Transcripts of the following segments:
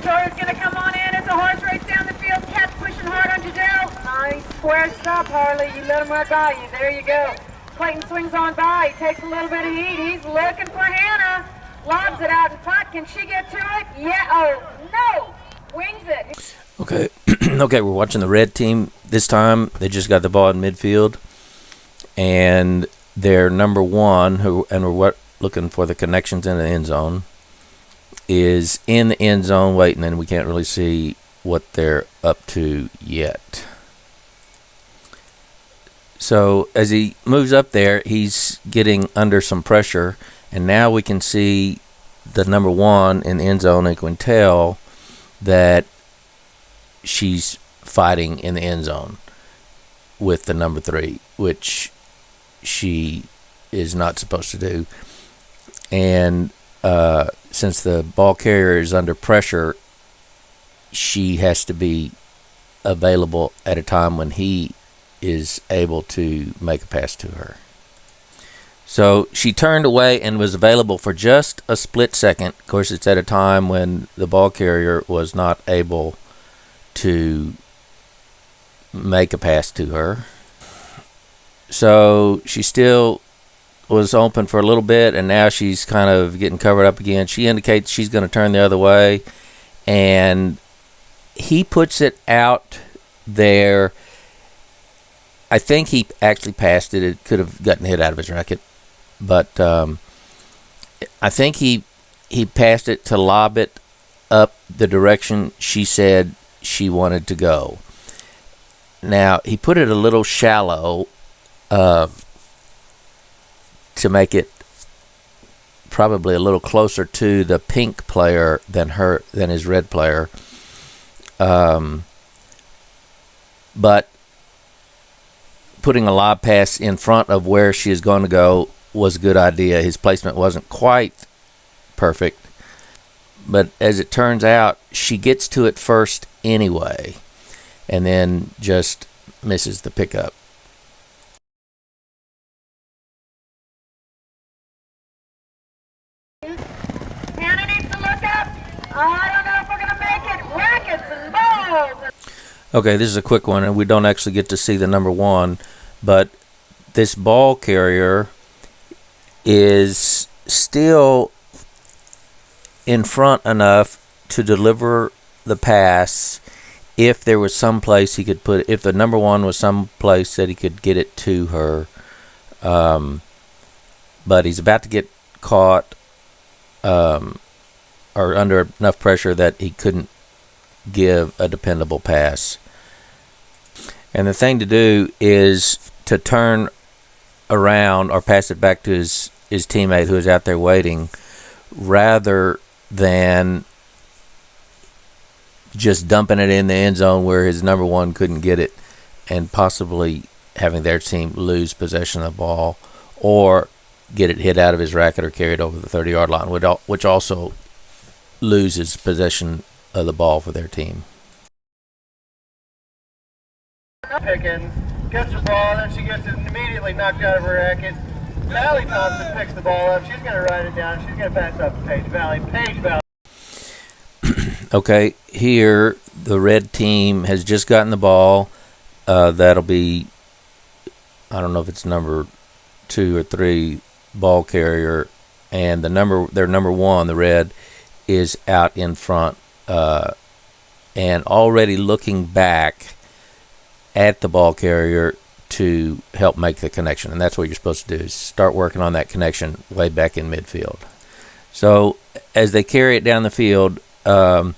Victoria's going to come on in. It's a horse race down the field. Cat's pushing hard on Giselle. Nice square stop, Harley. You let him right by you. There you go. Clayton swings on by. He takes a little bit of heat. He's looking for Hannah. Lobs it out in front. Can she get to it? Yeah. Oh, no. Wings it. Okay. Okay, we're watching the red team this time. They just got the ball in midfield. And their number one, we're looking for the connections in the end zone, is in the end zone waiting, and we can't really see what they're up to yet. So as he moves up there, he's getting under some pressure, and now we can see the number one in the end zone, and we can tell that she's fighting in the end zone with the number 3, which she is not supposed to do. And since the ball carrier is under pressure, she has to be available at a time when he is able to make a pass to her. So she turned away and was available for just a split second. Of course, it's at a time when the ball carrier was not able to make a pass to her. So she still was open for a little bit, and now she's kind of getting covered up again. She indicates she's going to turn the other way, and he puts it out there. I think he actually passed it. It could have gotten hit out of his racket, but I think he passed it to lob it up the direction she said she wanted to go. Now, he put it a little shallow to make it probably a little closer to the pink player than his red player. But putting a lob pass in front of where she is going to go was a good idea. His placement wasn't quite perfect, but as it turns out, she gets to it first anyway, and then just misses the pickup. Hannah needs to look up. I don't know if we're going to make it. Rackets and balls. Okay, this is a quick one, and we don't actually get to see the number 1, but this ball carrier is still in front enough to deliver the pass if there was some place he could put it, if the number 1 was some place that he could get it to her. But he's about to get caught or under enough pressure that he couldn't give a dependable pass. And the thing to do is to turn around or pass it back to his teammate who is out there waiting, rather than just dumping it in the end zone where his number 1 couldn't get it and possibly having their team lose possession of the ball or get it hit out of his racket or carried over the 30-yard line, which also loses possession of the ball for their team. Pickens gets the ball, and then she gets it immediately knocked out of her racket. Valley Thompson picks the ball up. She's going to write it down. She's going to pass up to Paige Valley. Paige Valley. Okay, here the red team has just gotten the ball. That'll be, I don't know if it's number 2 or 3 ball carrier, and their number 1, the red, is out in front and already looking back at the ball carrier to help make the connection. And that's what you're supposed to do, is start working on that connection way back in midfield. So as they carry it down the field, the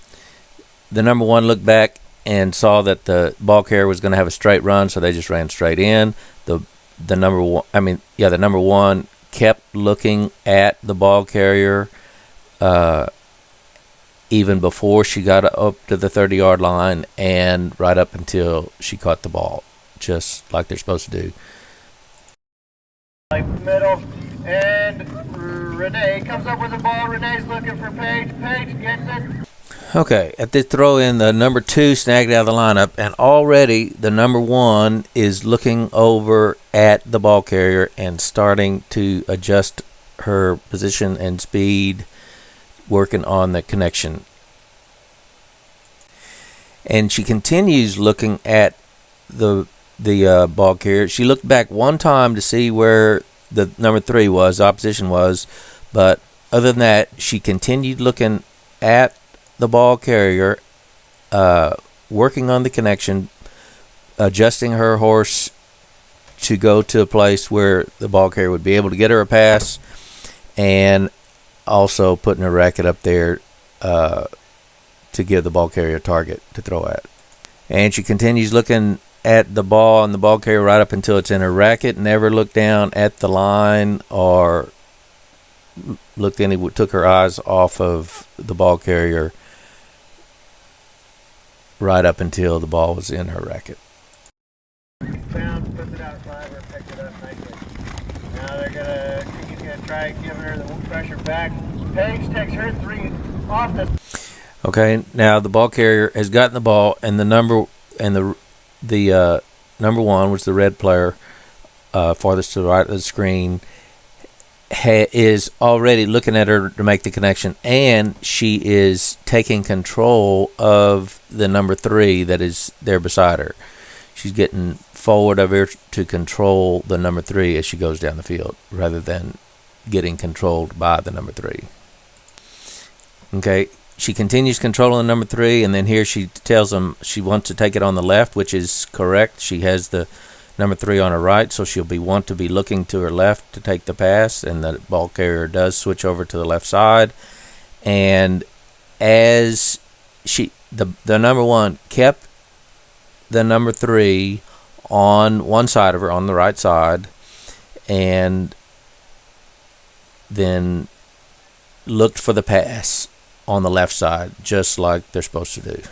number 1 looked back and saw that the ball carrier was going to have a straight run, so they just ran straight in. The number 1 kept looking at the ball carrier even before she got up to the 30-yard line and right up until she caught the ball, just like they're supposed to do. Middle, and Renee comes up with the ball. Renee's looking for Paige. Paige gets it. Okay, at this throw in, the number 2 snagged out of the lineup, and already the number 1 is looking over at the ball carrier and starting to adjust her position and speed, working on the connection. And she continues looking at the ball carrier. She looked back one time to see where the number 3 was, the opposition was, but other than that, she continued looking at the ball carrier, working on the connection, adjusting her horse to go to a place where the ball carrier would be able to get her a pass, and also putting her racket up there to give the ball carrier a target to throw at. And she continues looking at the ball and the ball carrier right up until it's in her racket. Never looked down at the line or took her eyes off of the ball carrier right up until the ball was in her racket. Bounce, puts it out 5, or picked it up nicely. Now he's gonna try giving her the pressure back. Paige takes her 3 off the. Okay, now the ball carrier has gotten the ball, and the number one, which is the red player, farthest to the right of the screen, is already looking at her to make the connection, and she is taking control of the number 3 that is there beside her. She's getting forward of her to control the number 3 as she goes down the field, rather than getting controlled by the number 3. Okay, she continues controlling the number 3, and then here she tells him she wants to take it on the left, which is correct. She has the number 3 on her right, so she'll want to be looking to her left to take the pass, and the ball carrier does switch over to the left side. And as the number 1 kept the number 3 on one side of her, on the right side, and then looked for the pass on the left side, just like they're supposed to do.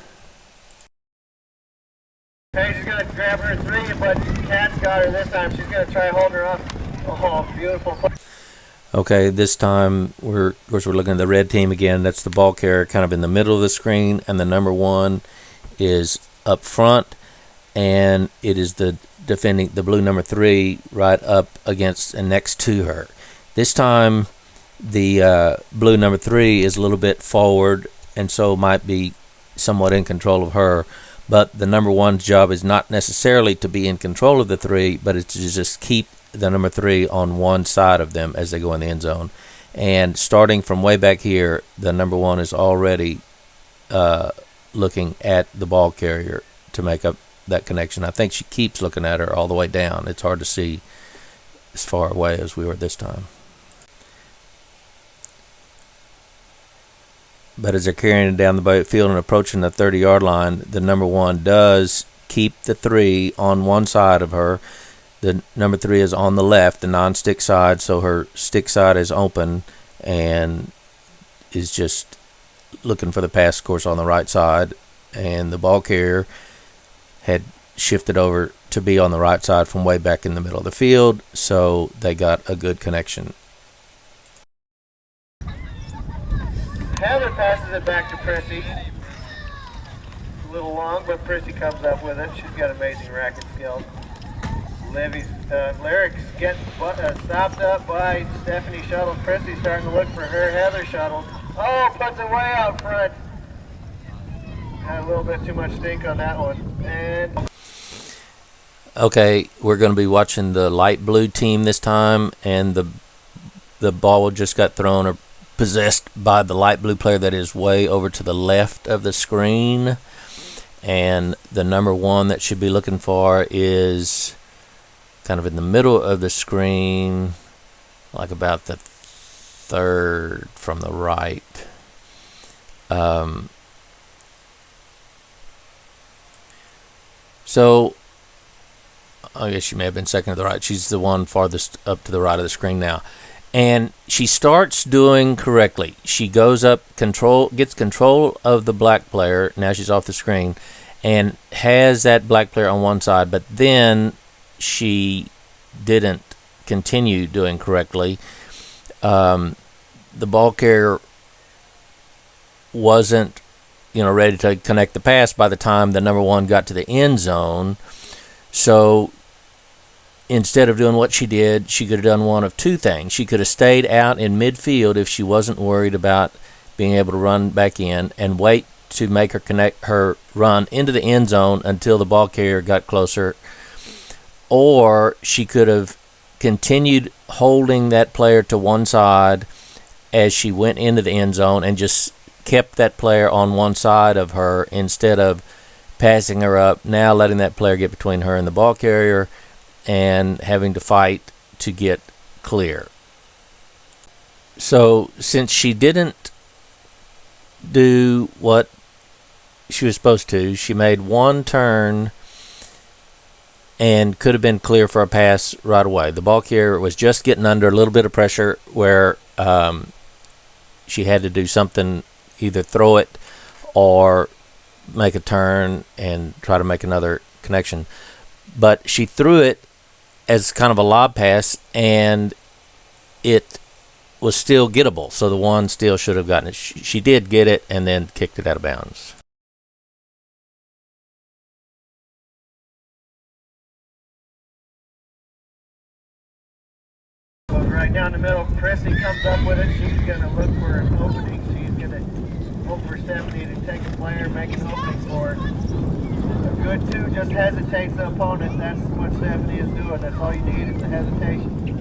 Paige is going to grab her 3, but Kat's got her this time. She's going to try holding her up. Oh, beautiful. Okay, this time we're looking at the red team again. That's the ball carrier kind of in the middle of the screen, and the number 1 is up front, and it is the blue number 3 right up against and next to her. This time the blue number 3 is a little bit forward, and so might be somewhat in control of her. But the number 1's job is not necessarily to be in control of the 3, but it's to just keep the number 3 on one side of them as they go in the end zone. And starting from way back here, the number 1 is already looking at the ball carrier to make up that connection. I think she keeps looking at her all the way down. It's hard to see as far away as we were this time. But as they're carrying it down the field and approaching the 30-yard line, the number 1 does keep the 3 on one side of her. The number 3 is on the left, the non-stick side, so her stick side is open and is just looking for the pass course on the right side. And the ball carrier had shifted over to be on the right side from way back in the middle of the field, so they got a good connection. Heather passes it back to Prissy. A little long, but Prissy comes up with it. She's got amazing racket skills. Lyric's getting stopped up by Stephanie Shuttle. Prissy starting to look for her. Heather shuttled. Oh, puts it way out front. Had a little bit too much stink on that one. And okay, we're going to be watching the light blue team this time, and the ball just got thrown or possessed by the light blue player that is way over to the left of the screen, and the number 1 that should be looking for is kind of in the middle of the screen, like about the 3rd from the right. So I guess she may have been second to the right. She's the one farthest up to the right of the screen now. And she starts doing correctly. She goes up, gets control of the black player. Now she's off the screen, and has that black player on one side. But then she didn't continue doing correctly. The ball carrier wasn't, ready to connect the pass by the time the number 1 got to the end zone. So instead of doing what she did, she could have done one of 2 things. She could have stayed out in midfield if she wasn't worried about being able to run back in and wait to make her connect her run into the end zone until the ball carrier got closer, or she could have continued holding that player to one side as she went into the end zone and just kept that player on one side of her instead of passing her up, now letting that player get between her and the ball carrier and having to fight to get clear. So since she didn't do what she was supposed to, she made one turn and could have been clear for a pass right away. The ball carrier was just getting under a little bit of pressure where she had to do something, either throw it or make a turn and try to make another connection. But she threw it as kind of a lob pass, and it was still gettable, so the one still should have gotten it. She did get it and then kicked it out of bounds. Right down the middle, Chrissy comes up with it. She's going to look for an opening. She's going to hope for Stephanie to take a player, make an opening for her. A good two just hesitates the opponent. That's what Stephanie is doing. That's all you need is the hesitation.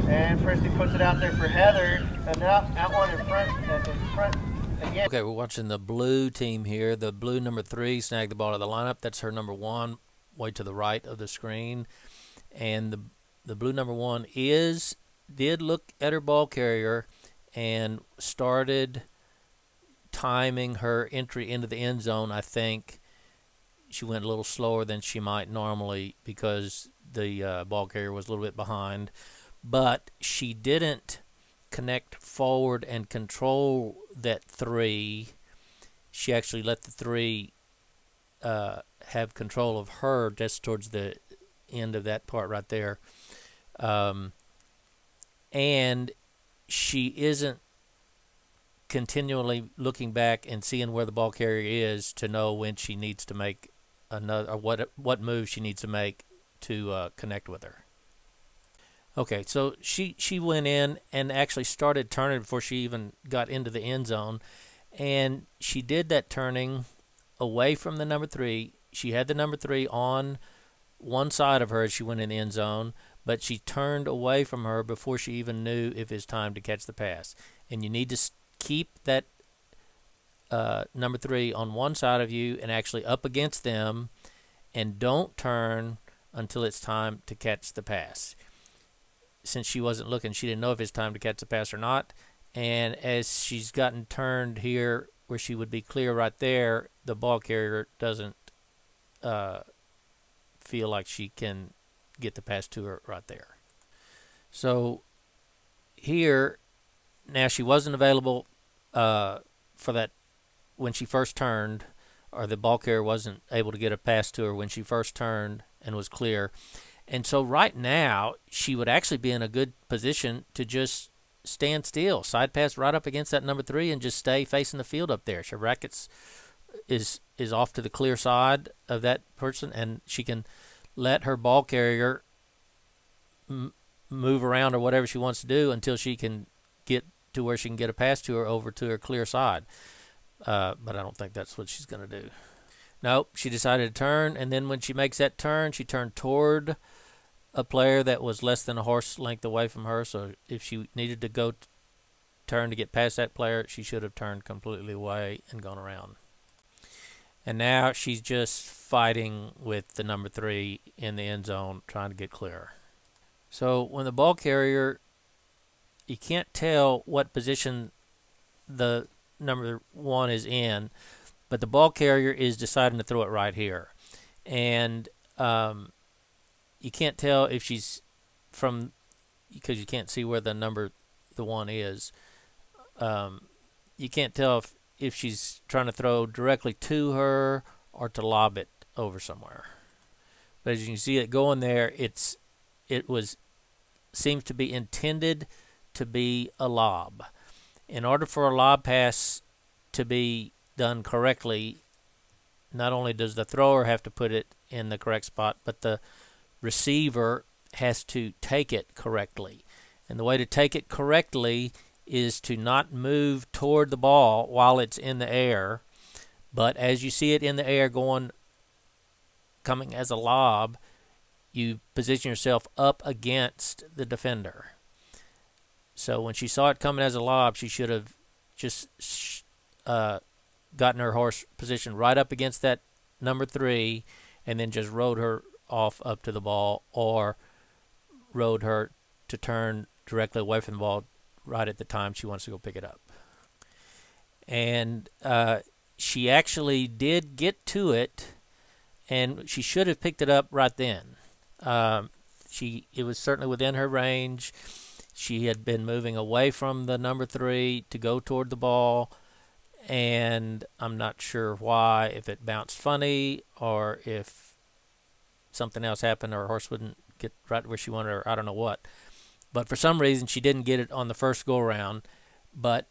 And Chrissy puts it out there for Heather. And now out one in front again. Okay, we're watching the blue team here. The blue number 3 snagged the ball out of the lineup. That's her number 1, way to the right of the screen. And the blue number 1 did look at her ball carrier and started timing her entry into the end zone. I think she went a little slower than she might normally because the ball carrier was a little bit behind. But she didn't connect forward and control that 3. She actually let the 3 have control of her just towards the end of that part right there. And she isn't continually looking back and seeing where the ball carrier is to know when she needs to make another, or what move she needs to make to connect with her. Okay, so she went in and actually started turning before she even got into the end zone, and she did that turning away from the number 3. She had the number 3 on one side of her as she went in the end zone, but she turned away from her before she even knew if it's time to catch the pass. And you need to keep that number 3 on one side of you and actually up against them, and don't turn until it's time to catch the pass. Since she wasn't looking, she didn't know if it's time to catch the pass or not. And as she's gotten turned here where she would be clear right there, the ball carrier doesn't feel like she can get the pass to her right there. So here, now she wasn't available for that when she first turned, or the ball carrier wasn't able to get a pass to her when she first turned and was clear. And so right now, she would actually be in a good position to just stand still, side pass right up against that number 3 and just stay facing the field up there. So RACQUET is off to the clear side of that person, and she can let her ball carrier move around or whatever she wants to do until she can get to where she can get a pass to her over to her clear side. But I don't think that's what she's going to do. Nope, she decided to turn, and then when she makes that turn, she turned toward a player that was less than a horse length away from her. So if she needed to go turn to get past that player, she should have turned completely away and gone around. And now she's just fighting with the number 3 in the end zone, trying to get clear. So when the ball carrier, you can't tell what position the number 1 is in, but the ball carrier is deciding to throw it right here. And you can't tell if she's from, because you can't see where the 1 is. You can't tell if she's trying to throw directly to her or to lob it over somewhere. But as you can see it going there, seems to be intended to be a lob. In order for a lob pass to be done correctly, not only does the thrower have to put it in the correct spot, but the receiver has to take it correctly. And the way to take it correctly is to not move toward the ball while it's in the air, but as you see it in the air coming as a lob, you position yourself up against the defender. So when she saw it coming as a lob, she should have just gotten her horse positioned right up against that number 3 and then just rode her off up to the ball, or rode her to turn directly away from the ball right at the time she wants to go pick it up. And she actually did get to it, and she should have picked it up right then. It was certainly within her range. She had been moving away from the number 3 to go toward the ball, and I'm not sure why, if it bounced funny or if something else happened, or her horse wouldn't get right where she wanted, or I don't know what. But for some reason, she didn't get it on the first go-around, but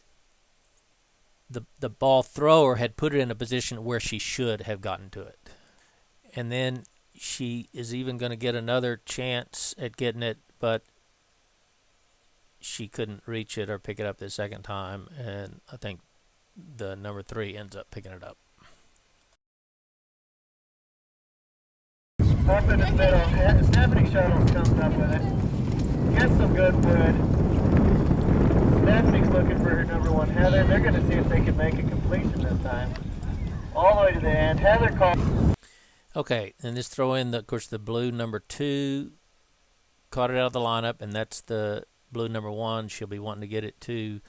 the ball thrower had put it in a position where she should have gotten to it. And then she is even going to get another chance at getting it, but she couldn't reach it or pick it up the second time, and I think the number 3 ends up picking it up. Up in the middle, Stephanie Shuttles comes up with it. Gets some good wood. Stephanie's looking for her number 1, Heather. They're going to see if they can make a completion this time. All the way to the end. Heather calls. Okay, and this throw in, of course, the blue number 2 caught it out of the lineup, and that's the blue number 1. She'll be wanting to get it to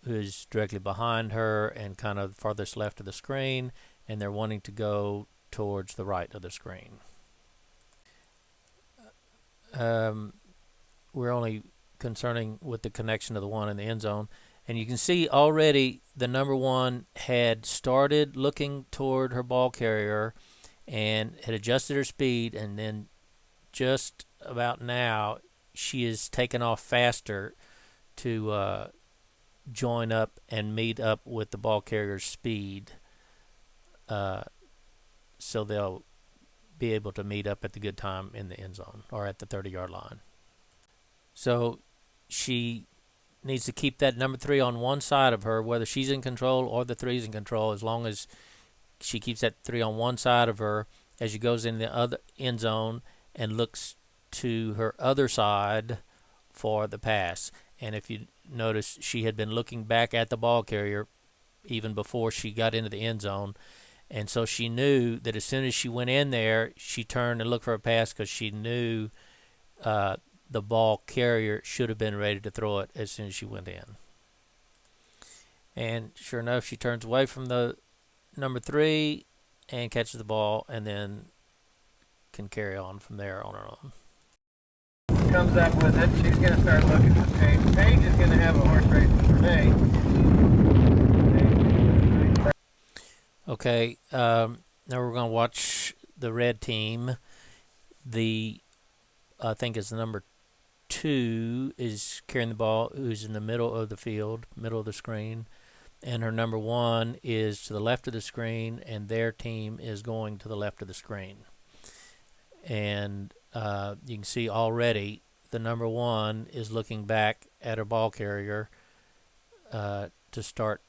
who's directly behind her and kind of farthest left of the screen, and they're wanting to go towards the right of the screen. We're only concerning with the connection of the 1 in the end zone, and you can see already the number 1 had started looking toward her ball carrier and had adjusted her speed, and then just about now she is taken off faster to join up and meet up with the ball carrier's speed, so they'll be able to meet up at the good time in the end zone or at the 30-yard line. So she needs to keep that number 3 on one side of her, whether she's in control or the 3's in control, as long as she keeps that 3 on one side of her as she goes in the other end zone and looks to her other side for the pass. And if you notice, she had been looking back at the ball carrier even before she got into the end zone, and so she knew that as soon as she went in there, she turned and looked for a pass, because she knew the ball carrier should have been ready to throw it as soon as she went in. And sure enough, she turns away from the number 3 and catches the ball, and then can carry on from there on her own. Comes up with it. She's going to start looking for Paige. Paige is going to have a horse race with Renee. Okay, now we're going to watch the red team. I think it's the number 2 is carrying the ball, who's in the middle of the field, middle of the screen, and her number 1 is to the left of the screen, and their team is going to the left of the screen. And you can see already the number 1 is looking back at her ball carrier to start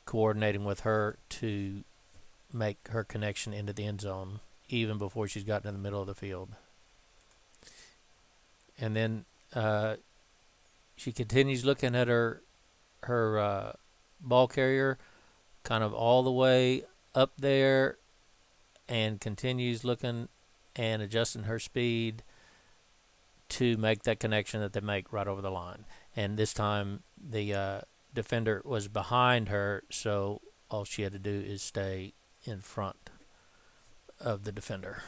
coordinating with her to make her connection into the end zone even before she's gotten in the middle of the field. And then she continues looking at her ball carrier kind of all the way up there, and continues looking and adjusting her speed to make that connection that they make right over the line. And this time the defender was behind her, so all she had to do is stay in front of the defender.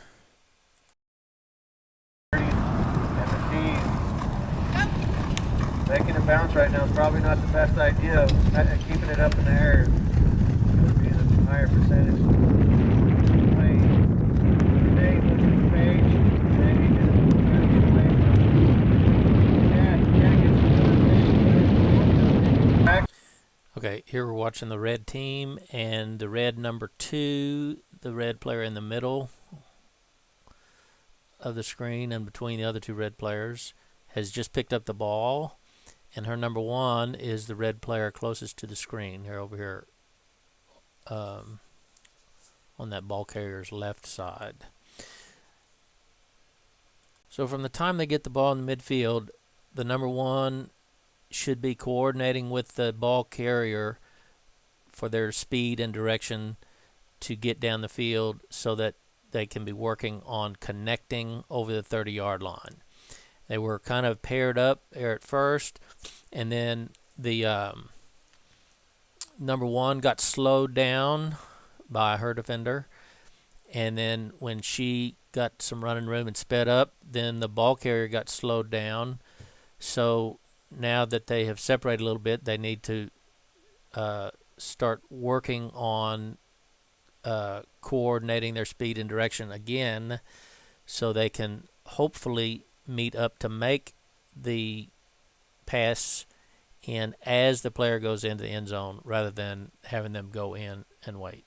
Making a bounce right now is probably not the best idea. Keeping it up in the air would be a higher percentage. Okay, here we're watching the red team, and the red number 2, the red player in the middle of the screen and between the other 2 red players, has just picked up the ball, and her number 1 is the red player closest to the screen here over here on that ball carrier's left side. So from the time they get the ball in the midfield, the number 1 should be coordinating with the ball carrier for their speed and direction to get down the field so that they can be working on connecting over the 30-yard line. They were kind of paired up there at first, and then the number 1 got slowed down by her defender, and then when she got some running room and sped up, then the ball carrier got slowed down. So now that they have separated a little bit, they need to start working on coordinating their speed and direction again so they can hopefully meet up to make the pass in as the player goes into the end zone rather than having them go in and wait.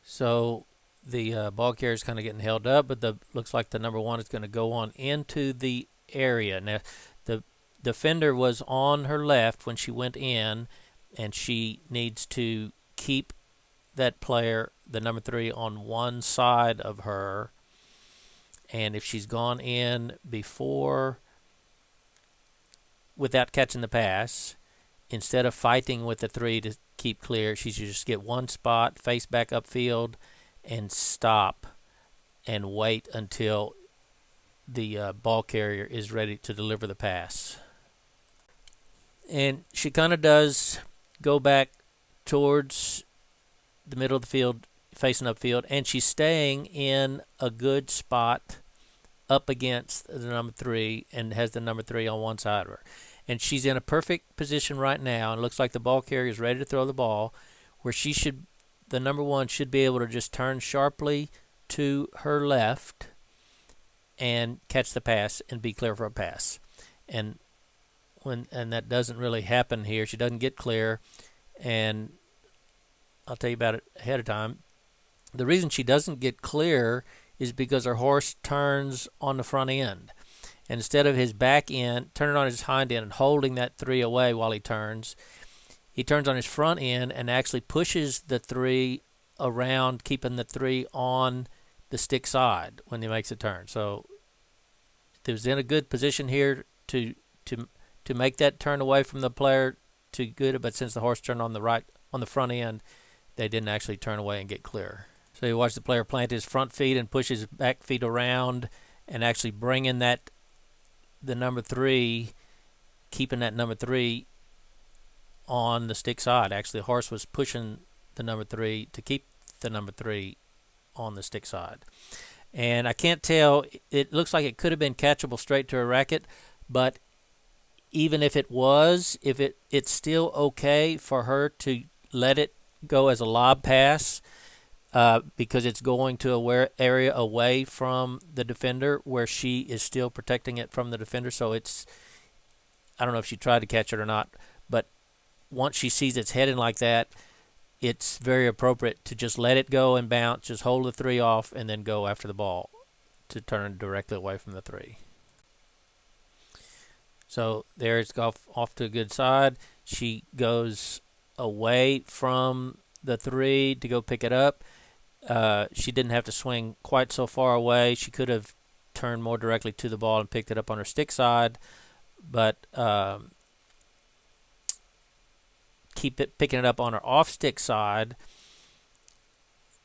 So the ball carrier is kind of getting held up, but looks like the number 1 is going to go on into the area. Now, the defender was on her left when she went in, and she needs to keep that player, the number 3, on one side of her. And if she's gone in before without catching the pass, instead of fighting with the 3 to keep clear, she should just get one spot, face back upfield, and stop and wait until the ball carrier is ready to deliver the pass. And she kind of does go back towards the middle of the field, facing upfield, and she's staying in a good spot up against the number 3 and has the number 3 on one side of her. And she's in a perfect position right now, and it looks like the ball carrier is ready to throw the ball, where the number 1 should be able to just turn sharply to her left and catch the pass and be clear for a pass. And that doesn't really happen here. She doesn't get clear, and I'll tell you about it ahead of time. The reason she doesn't get clear is because her horse turns on the front end. And instead of his back end, turning on his hind end and holding that 3 away while he turns on his front end and actually pushes the 3 around, keeping the 3 on the stick side when he makes a turn. So it was in a good position here to make that turn away from the player to good, but since the horse turned on the front end, they didn't actually turn away and get clear. So you watch the player plant his front feet and push his back feet around and actually bringing the number 3, keeping that number 3 on the stick side. Actually, the horse was pushing the number 3 to keep the number 3 on the stick side. And I can't tell, it looks like it could have been catchable straight to a racket, but even if it was, it's still okay for her to let it go as a lob pass because it's going to a area away from the defender where she is still protecting it from the defender. So I don't know if she tried to catch it or not, but once she sees it's heading like that, it's very appropriate to just let it go and bounce, just hold the 3 off, and then go after the ball to turn directly away from the 3. So there it's off to a good side. She goes away from the 3 to go pick it up. She didn't have to swing quite so far away. She could have turned more directly to the ball and picked it up on her stick side, but picking it up on her off stick side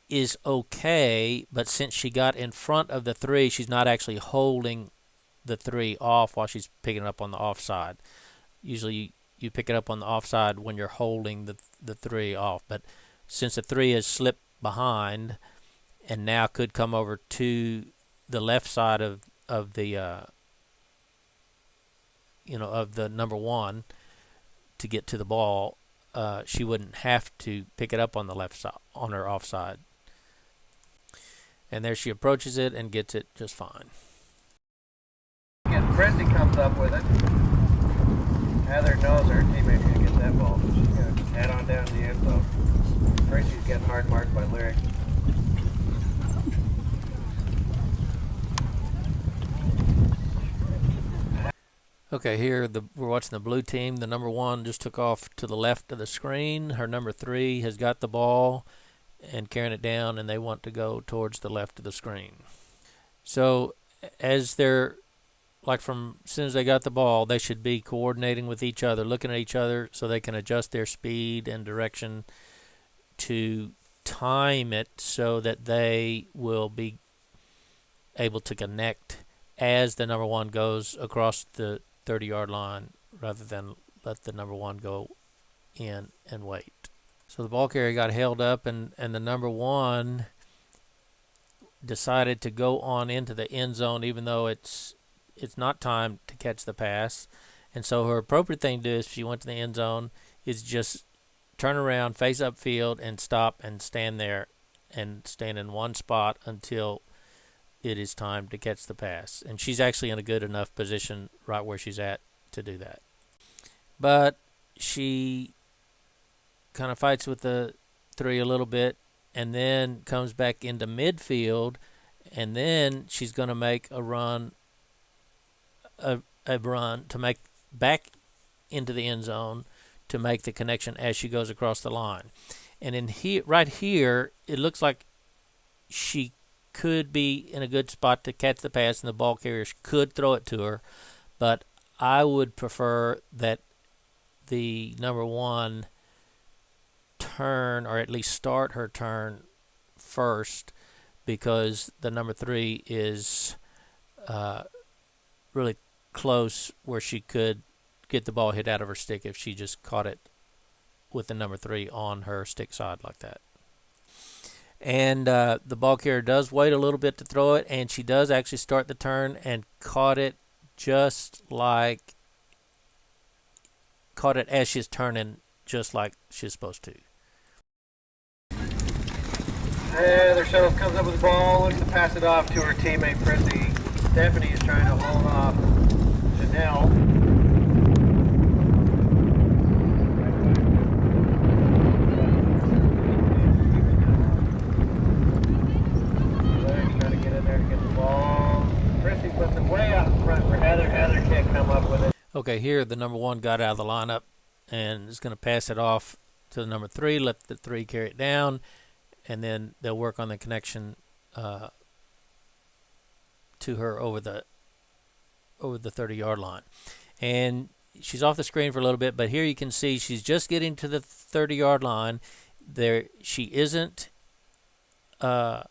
is okay, but since she got in front of the 3, she's not actually holding the 3 off while she's picking it up on the offside. Usually you pick it up on the offside when you're holding the 3 off, but since the 3 has slipped behind and now could come over to the left side of the of the number 1 to get to the ball, she wouldn't have to pick it up on the left side, on her offside. And there she approaches it and gets it just fine. Prissy comes up with it. Heather knows her teammate's going to get that ball, so she's going to head on down to the end zone. Prissy's getting hard marked by Lyric. Okay, here we're watching the blue team. The number 1 just took off to the left of the screen. Her number 3 has got the ball and carrying it down, and they want to go towards the left of the screen. So as they're from as soon as they got the ball, they should be coordinating with each other, looking at each other so they can adjust their speed and direction to time it so that they will be able to connect as the number 1 goes across the 30-yard line rather than let the number 1 go in and wait. So the ball carrier got held up, and the number 1 decided to go on into the end zone even though it's not time to catch the pass. And so her appropriate thing to do if she went to the end zone is just turn around, face upfield, and stop and stand there and stand in one spot until it is time to catch the pass. And she's actually in a good enough position right where she's at to do that. But she kind of fights with the 3 a little bit and then comes back into midfield, and then she's going to make a run to make back into the end zone to make the connection as she goes across the line. And in here, right here, it looks like she could be in a good spot to catch the pass and the ball carrier could throw it to her, but I would prefer that the number 1 turn, or at least start her turn first, because the number 3 is really close where she could get the ball hit out of her stick if she just caught it with the number 3 on her stick side like that. And the ball carrier does wait a little bit to throw it, and she does actually start the turn and caught it as she's turning, just like she's supposed to. And their shuttle comes up with the ball, looks to pass it off to her teammate Prissy. Stephanie is trying to hold off Janelle. Trying to get in there to get the ball. Prissy puts it way out in front for Heather. Heather can't come up with it. Okay, here the number 1 got out of the lineup and is going to pass it off to the number 3, let the 3 carry it down, and then they'll work on the connection to her over the 30-yard line. And she's off the screen for a little bit, but here you can see she's just getting to the 30-yard line. There, she isn't going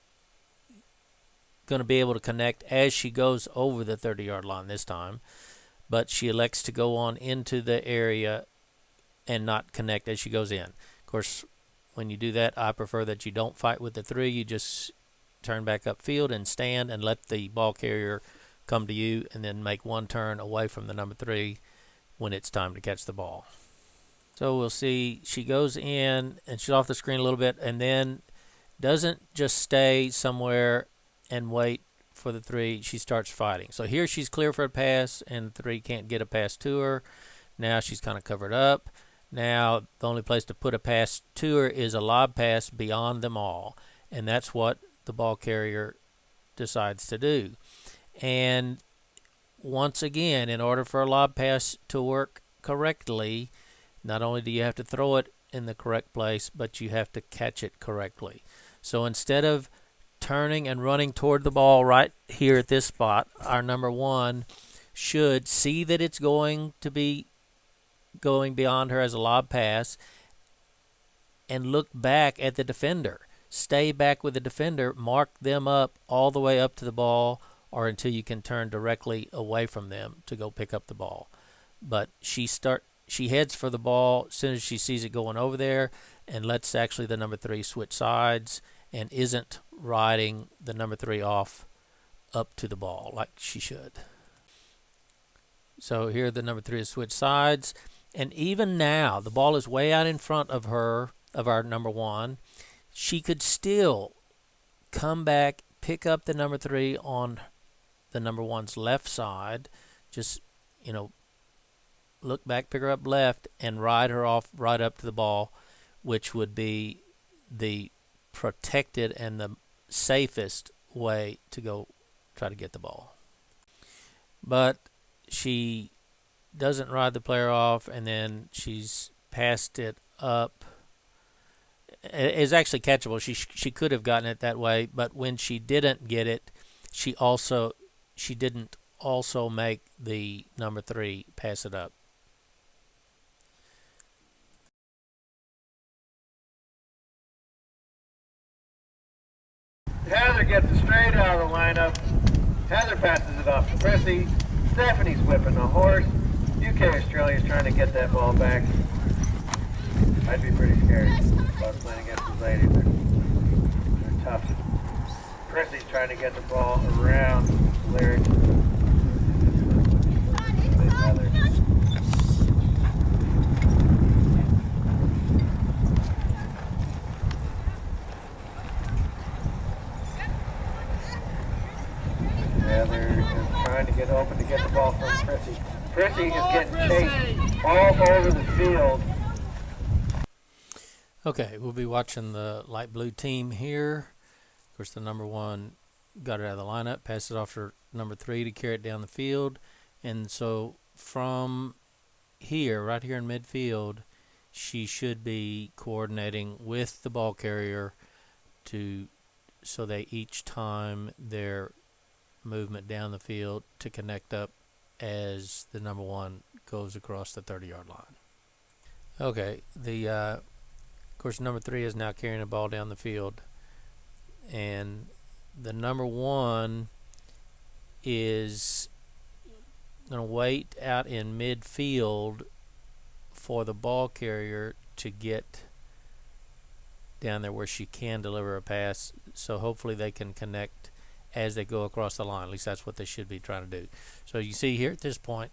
to be able to connect as she goes over the 30-yard line this time, but she elects to go on into the area and not connect as she goes in. Of course, when you do that, I prefer that you don't fight with the 3. You just turn back upfield and stand and let the ball carrier come to you, and then make one turn away from the number 3 when it's time to catch the ball. So we'll see she goes in and she's off the screen a little bit, and then doesn't just stay somewhere and wait for the 3. She starts fighting. So here she's clear for a pass, and the 3 can't get a pass to her. Now she's kind of covered up. Now the only place to put a pass to her is a lob pass beyond them all, and that's what the ball carrier decides to do. And once again, in order for a lob pass to work correctly, not only do you have to throw it in the correct place, but you have to catch it correctly. So instead of turning and running toward the ball right here at this spot, our number 1 should see that it's going to be going beyond her as a lob pass and look back at the defender. Stay back with the defender, mark them up all the way up to the ball, or until you can turn directly away from them to go pick up the ball. But she heads for the ball as soon as she sees it going over there, and lets actually the number 3 switch sides and isn't riding the number 3 off up to the ball like she should. So here the number 3 is switched sides, and even now the ball is way out in front of her, of our number 1. She could still come back, pick up the number 3 on the number 1's left side, just look back, pick her up left, and ride her off right up to the ball, which would be the protected and the safest way to go try to get the ball. But she doesn't ride the player off, and then she's passed it up. It's actually catchable. She could have gotten it that way, but when she didn't get it, she didn't also make the number 3 pass it up. Heather gets it straight out of the lineup. Heather passes it off to Prissy. Stephanie's whipping the horse. UK Australia's trying to get that ball back. I'd be pretty scared about playing against these ladies. They're tough. Prissy's trying to get the ball around Lyric. Heather. Heather is trying to get open to get the ball from Prissy. Prissy is getting chased all over the field. Okay, we'll be watching the light blue team here. Of course, the number 1 got it out of the lineup, passed it off to number 3 to carry it down the field. And so from here, right here in midfield, she should be coordinating with the ball carrier so they each time their movement down the field to connect up as the number 1 goes across the 30-yard line. Okay, of course, number 3 is now carrying the ball down the field, and the number 1 is going to wait out in midfield for the ball carrier to get down there where she can deliver a pass, so hopefully they can connect as they go across the line. At least that's what they should be trying to do. So you see here at this point,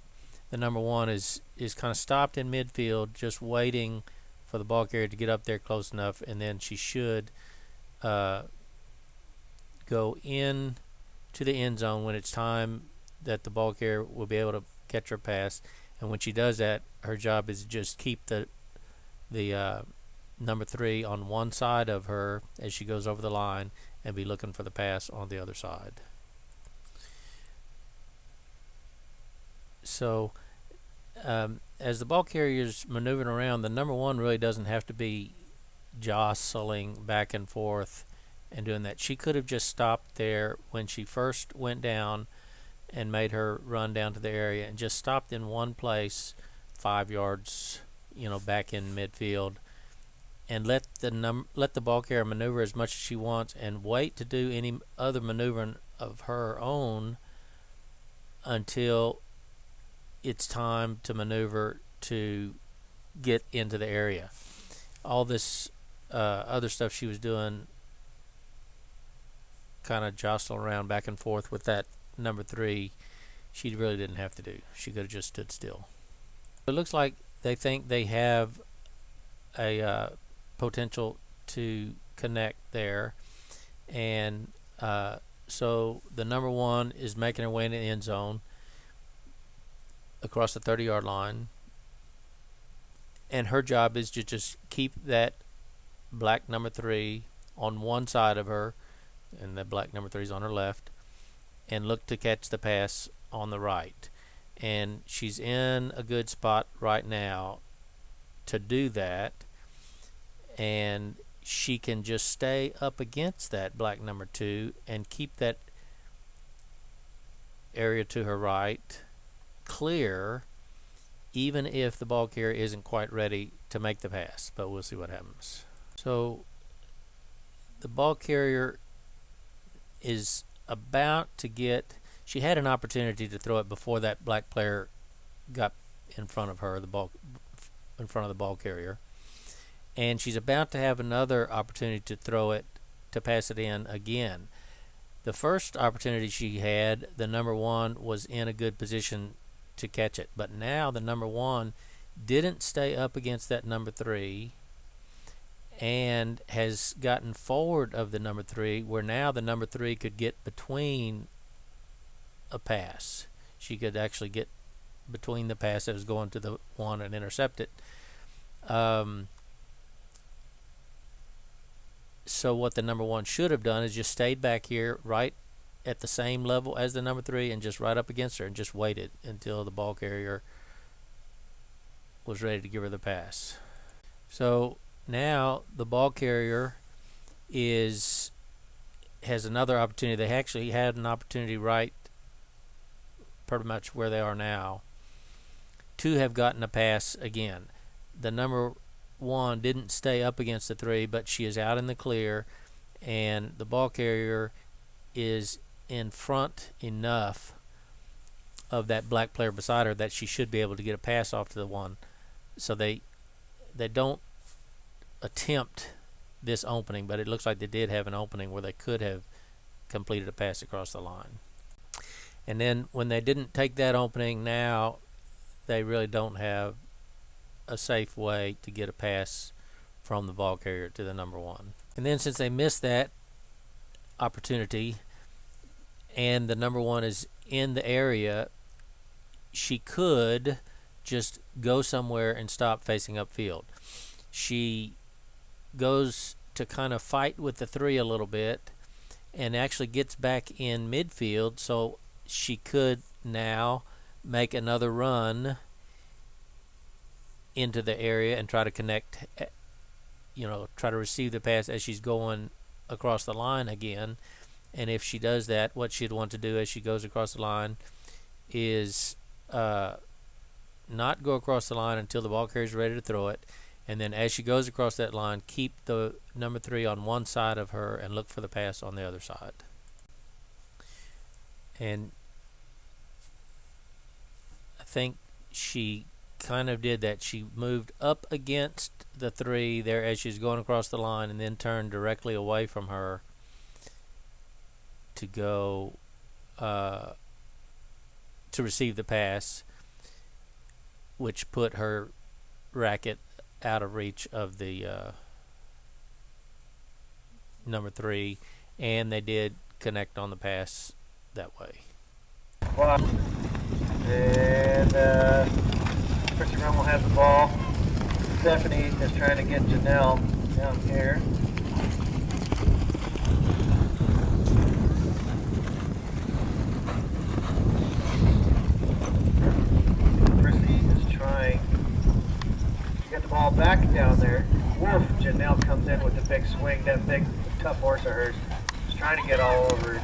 the number 1 is kind of stopped in midfield, just waiting for the ball carrier to get up there close enough, and then she should go in to the end zone when it's time that the ball carrier will be able to catch her pass. And when she does that, her job is to just keep the number 3 on one side of her as she goes over the line and be looking for the pass on the other side. So as the ball carrier's maneuvering around, the number 1 really doesn't have to be jostling back and forth and doing that. She could have just stopped there when she first went down and made her run down to the area and just stopped in one place 5 yards, back in midfield, and let the ball carrier maneuver as much as she wants and wait to do any other maneuvering of her own until it's time to maneuver to get into the area. All this other stuff she was doing, kind of jostling around back and forth with that number 3, she really didn't have to do. She could have just stood still. It looks like they think they have a potential to connect there, and so the number 1 is making her way in the end zone across the 30-yard line, and her job is to just keep that black number 3 on one side of her, and the black number 3 is on her left, and look to catch the pass on the right. And she's in a good spot right now to do that, and she can just stay up against that black number 2 and keep that area to her right clear, even if the ball carrier isn't quite ready to make the pass. But we'll see what happens. So the ball carrier is about to get, she had an opportunity to throw it before that black player got in front of her, in front of the ball carrier, and she's about to have another opportunity to throw it, to pass it in again. The first opportunity she had, the number 1 was in a good position to catch it, but now the number 1 didn't stay up against that number 3 and has gotten forward of the number 3, where now the number 3 could get between a pass. She could actually get between the pass that was going to the 1 and intercept it. So what the number 1 should have done is just stayed back here right at the same level as the number 3 and just right up against her and just waited until the ball carrier was ready to give her the pass. So now the ball carrier has another opportunity. They actually had an opportunity right pretty much where they are now to have gotten a pass again. The number 1 didn't stay up against the 3, but she is out in the clear, and the ball carrier is in front enough of that black player beside her that she should be able to get a pass off to the 1. So they don't attempt this opening, but it looks like they did have an opening where they could have completed a pass across the line. And then when they didn't take that opening, now they really don't have a safe way to get a pass from the ball carrier to the number 1. And then since they missed that opportunity and the number 1 is in the area, she could just go somewhere and stop facing upfield. She goes to kind of fight with the 3 a little bit and actually gets back in midfield, so she could now make another run into the area and try to connect, try to receive the pass as she's going across the line again. And if she does that, what she'd want to do as she goes across the line is not go across the line until the ball carrier is ready to throw it, and then as she goes across that line, keep the number 3 on one side of her and look for the pass on the other side. And I think she kind of did that. She moved up against the 3 there as she's going across the line, and then turned directly away from her to go to receive the pass, which put her racket out of reach of the number 3, and they did connect on the pass that way. Wow. And Chrissy Rummel has the ball. Stephanie is trying to get Janelle down here. Trying to get the ball back down there. Woof! Janelle comes in with a big swing. That big, tough horse of hers is trying to get all over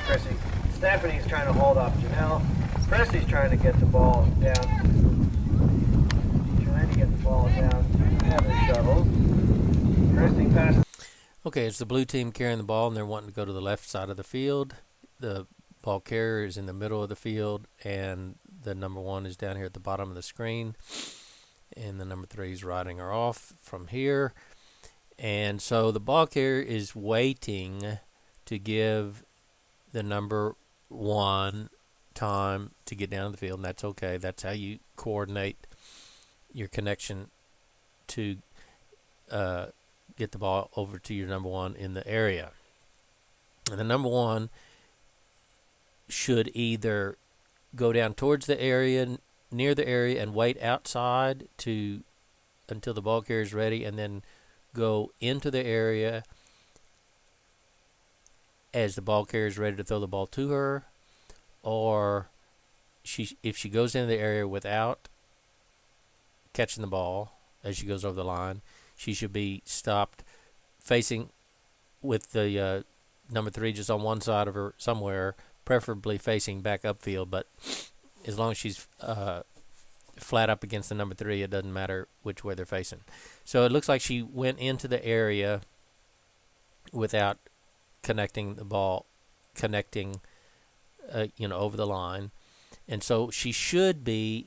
Chrissy. Stephanie's trying to hold off Janelle. Chrissy's trying to get the ball down. Trying to get the ball down. Heather shuttles. Chrissy passes. Okay, it's the blue team carrying the ball, and they're wanting to go to the left side of the field. The ball carrier is in the middle of the field, and the number 1 is down here at the bottom of the screen, and the number 3 is riding her off from here. And so the ball carrier is waiting to give the number 1 time to get down to the field, and that's okay. That's how you coordinate your connection to get the ball over to your number 1 in the area. And the number 1 should either go down towards the area, near the area, and wait outside until the ball carrier is ready, and then go into the area as the ball carrier is ready to throw the ball to her, or if she goes into the area without catching the ball as she goes over the line, she should be stopped facing with the number 3 just on one side of her somewhere, preferably facing back upfield, but as long as she's flat up against the number 3, it doesn't matter which way they're facing. So it looks like she went into the area without connecting the ball, over the line, and so she should be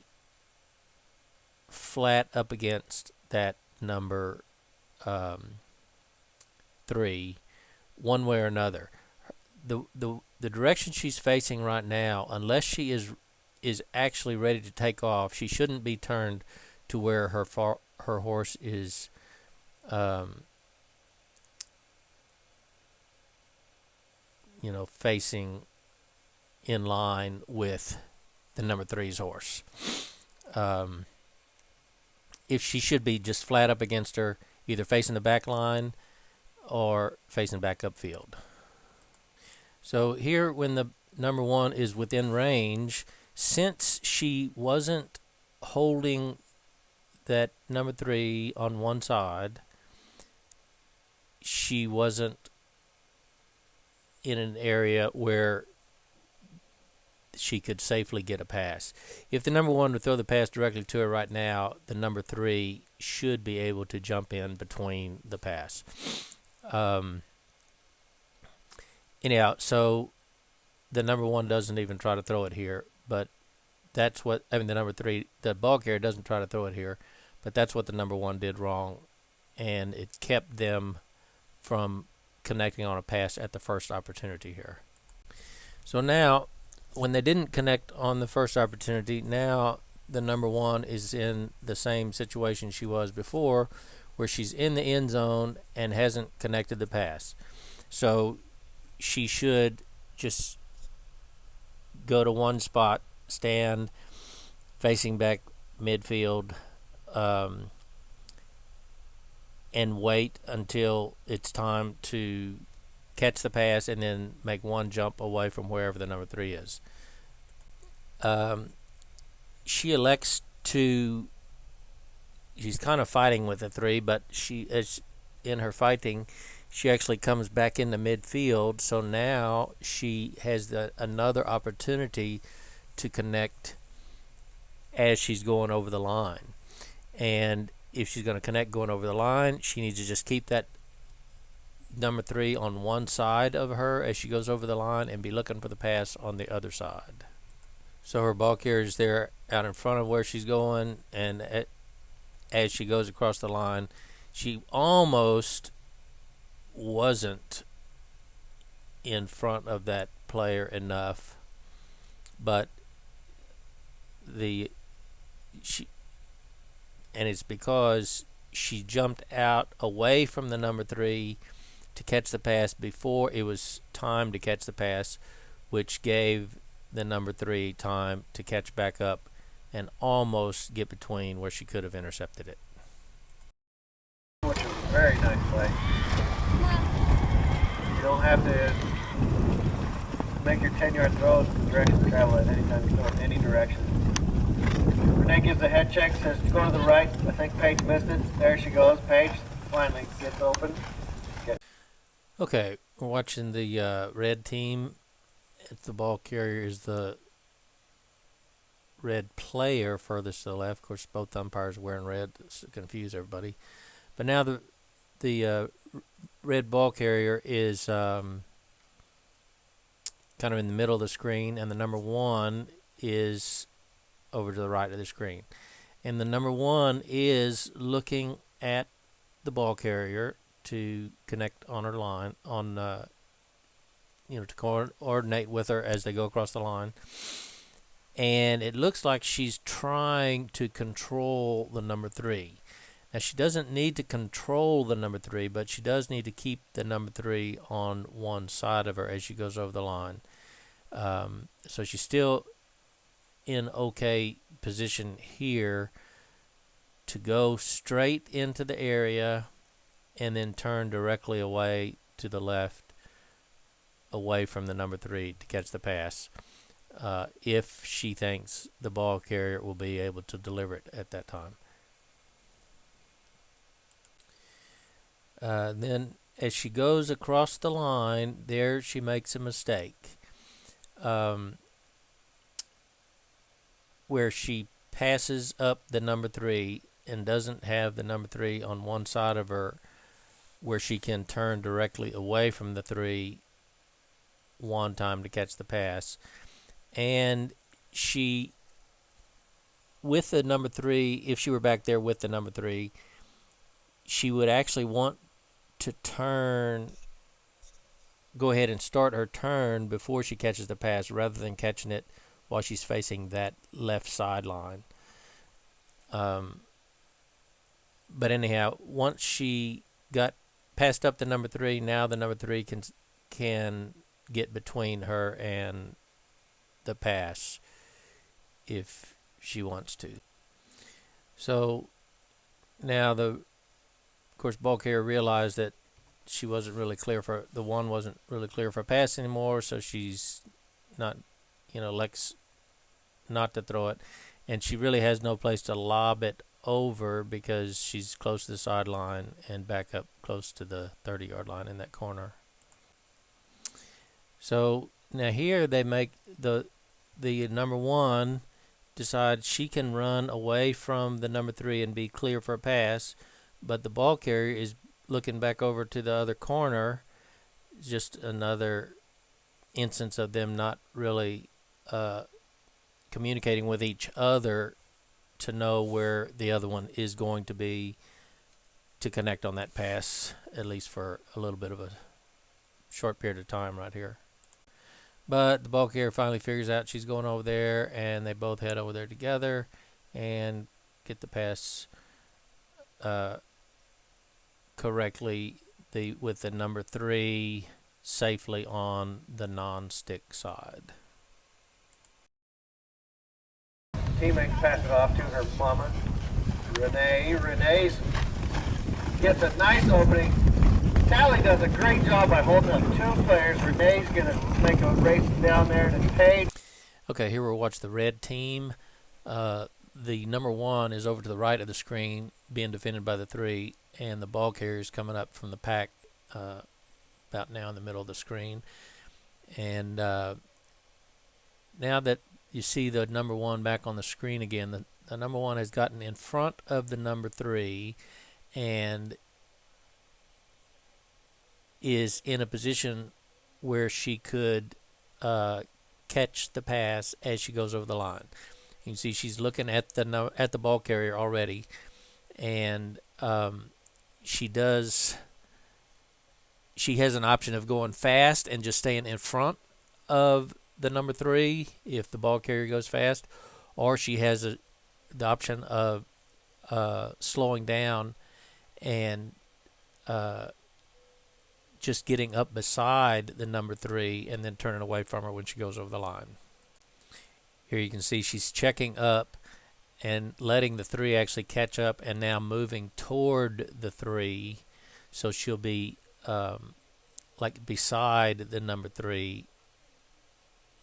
flat up against that number 3, one way or another. The direction she's facing right now, unless she is actually ready to take off, she shouldn't be turned to where her horse is facing in line with the number 3's horse. If she should be just flat up against her, either facing the back line or facing back upfield. So here, when the number 1 is within range, since she wasn't holding that number 3 on one side, she wasn't in an area where she could safely get a pass. If the number 1 would throw the pass directly to her right now, the number 3 should be able to jump in between the pass. Anyhow, so the number 1 doesn't even try to throw it here, but that's what, I mean, the number 3, the ball carrier doesn't try to throw it here, but that's what the number 1 did wrong, and it kept them from connecting on a pass at the first opportunity here. So now, when they didn't connect on the first opportunity, now the number 1 is in the same situation she was before, where she's in the end zone and hasn't connected the pass. So she should just go to one spot, stand facing back midfield, and wait until it's time to catch the pass and then make one jump away from wherever the number 3 is. She elects to, she's kind of fighting with the 3, but she, as in her fighting, she actually comes back into midfield, so now she has another opportunity to connect as she's going over the line. And if she's going to connect going over the line, she needs to just keep that number 3 on one side of her as she goes over the line and be looking for the pass on the other side. So her ball carrier is there out in front of where she's going, and as she goes across the line, she almost wasn't in front of that player enough, but it's because she jumped out away from the number 3 to catch the pass before it was time to catch the pass, which gave the number 3 time to catch back up and almost get between where she could have intercepted it. Which was a very nice play. You don't have to make your 10-yard throws with direction travel at any time you throw in any direction. Renee gives a head check, says to go to the right. I think Paige missed it. There she goes. Paige finally gets open. Okay, we're watching the red team. The ball carrier is the red player furthest to the left. Of course, both umpires wearing red to confuse everybody. But now the red ball carrier is kind of in the middle of the screen, and the number 1 is over to the right of the screen. And the number 1 is looking at the ball carrier to connect on her line, to coordinate with her as they go across the line. And it looks like she's trying to control the number 3. Now, she doesn't need to control the number 3, but she does need to keep the number 3 on one side of her as she goes over the line. So she's still in okay position here to go straight into the area and then turn directly away to the left, away from the number 3 to catch the pass, if she thinks the ball carrier will be able to deliver it at that time. Then as she goes across the line, there she makes a mistake, where she passes up the number 3 and doesn't have the number 3 on one side of her where she can turn directly away from the 3 one time to catch the pass. And she, with the number 3, if she were back there with the number 3, she would actually want to go ahead and start her turn before she catches the pass, rather than catching it while she's facing that left sideline. But anyhow, once she got passed up the number 3, now the number 3 can get between her and the pass if she wants to. So now of course, ball carrier realized that she wasn't really clear for the 1 wasn't really clear for a pass anymore, so she's not, elects not to throw it, and she really has no place to lob it over because she's close to the sideline and back up close to the 30-yard line in that corner. So now here they make the number 1 decide she can run away from the number 3 and be clear for a pass, but the ball carrier is looking back over to the other corner. Just another instance of them not really communicating with each other to know where the other one is going to be to connect on that pass, at least for a little bit of a short period of time right here. But the ball carrier finally figures out she's going over there, and they both head over there together and get the pass correctly with the number 3 safely on the non-stick side. Teammate passes it off to her mama, Renee. Renee's gets a nice opening. Tally does a great job by holding up 2 players. Renee's going to make a race down there to Paige. Okay, here we'll watch the red team. The number 1 is over to the right of the screen being defended by the 3, and the ball carrier is coming up from the pack about now in the middle of the screen. And now that you see the number 1 back on the screen again, the number 1 has gotten in front of the number 3 and is in a position where she could catch the pass as she goes over the line. You can see she's looking at the ball carrier already, and she has an option of going fast and just staying in front of the number 3 if the ball carrier goes fast, or she has the option of slowing down and just getting up beside the number 3 and then turning away from her when she goes over the line. Here you can see she's checking up and letting the 3 actually catch up, and now moving toward the 3, so she'll be like beside the number 3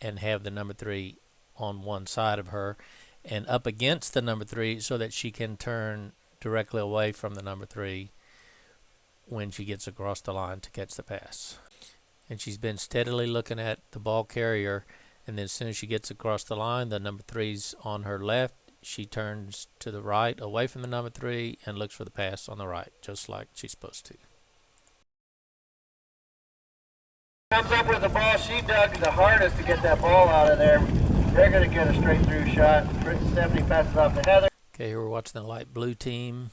and have the number 3 on one side of her and up against the number 3 so that she can turn directly away from the number 3 when she gets across the line to catch the pass. And she's been steadily looking at the ball carrier, and then as soon as she gets across the line, the number 3's on her left. She turns to the right away from the number 3 and looks for the pass on the right, just like she's supposed to. Comes up with the ball. She dug the hardest to get that ball out of there. They're going to get a straight through shot. Stephanie passes off to Heather. Okay, here we're watching the light blue team,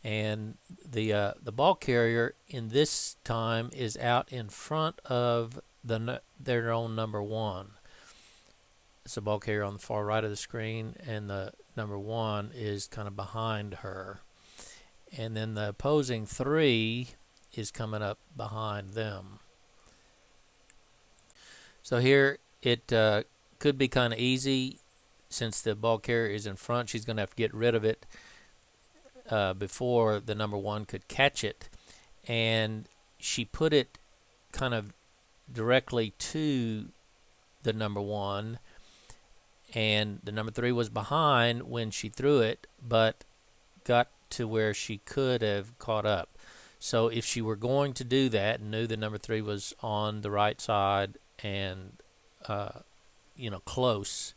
and the ball carrier in this time is out in front of their own number 1. It's the ball carrier on the far right of the screen, and the number 1 is kind of behind her. And then the opposing 3 is coming up behind them. So here it could be kind of easy. Since the ball carrier is in front, she's going to have to get rid of it before the number 1 could catch it. And she put it kind of directly to the number 1, and the number 3 was behind when she threw it, but got to where she could have caught up. So if she were going to do that and knew the number 3 was on the right side and close,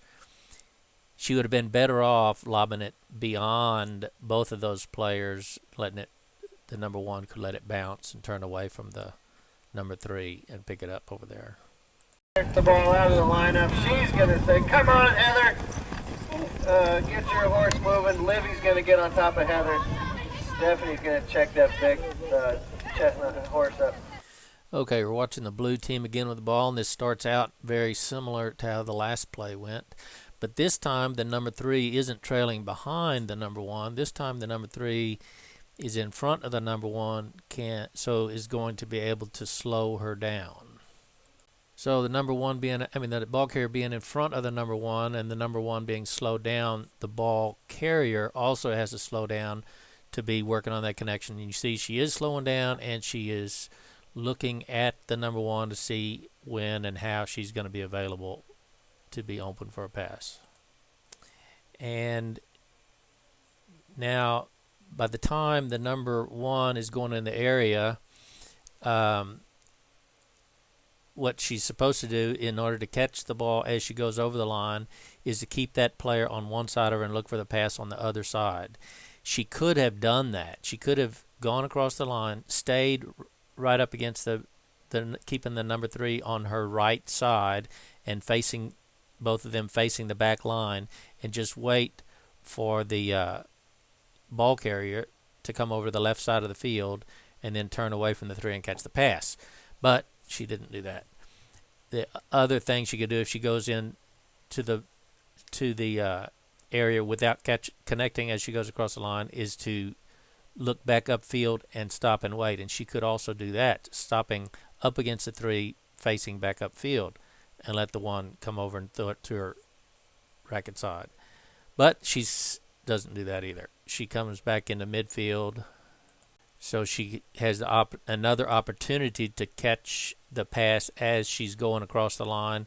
she would have been better off lobbing it beyond both of those players, letting the number 1 could let it bounce and turn away from the number 3 and pick it up over there. The ball out of the lineup. She's going to say, come on, Heather. Get your horse moving. Livy's going to get on top of Heather. Stephanie's going to check that big chestnut horse up. Okay, we're watching the blue team again with the ball, and this starts out very similar to how the last play went. But this time the number 3 isn't trailing behind the number 1. This time the number 3 is in front of the number 1, so is going to be able to slow her down. So the the ball carrier being in front of the number 1 and the number 1 being slowed down, the ball carrier also has to slow down to be working on that connection. And you see she is slowing down, and she is looking at the number 1 to see when and how she's going to be available to be open for a pass. And Now, by the time the number 1 is going in the area, what she's supposed to do in order to catch the ball as she goes over the line is to keep that player on one side of her and look for the pass on the other side. She could have done that. She could have gone across the line, stayed right up against the keeping the number 3 on her right side and facing both of them facing the back line, and just wait for the ball carrier to come over to the left side of the field and then turn away from the 3 and catch the pass. But she didn't do that. The other thing she could do if she goes in to the area without connecting as she goes across the line is to look back upfield and stop and wait. And she could also do that, stopping up against the 3, facing back upfield, and let the 1 come over and throw it to her racket side. But she doesn't do that either. She comes back into midfield, so she has another opportunity to catch the pass as she's going across the line.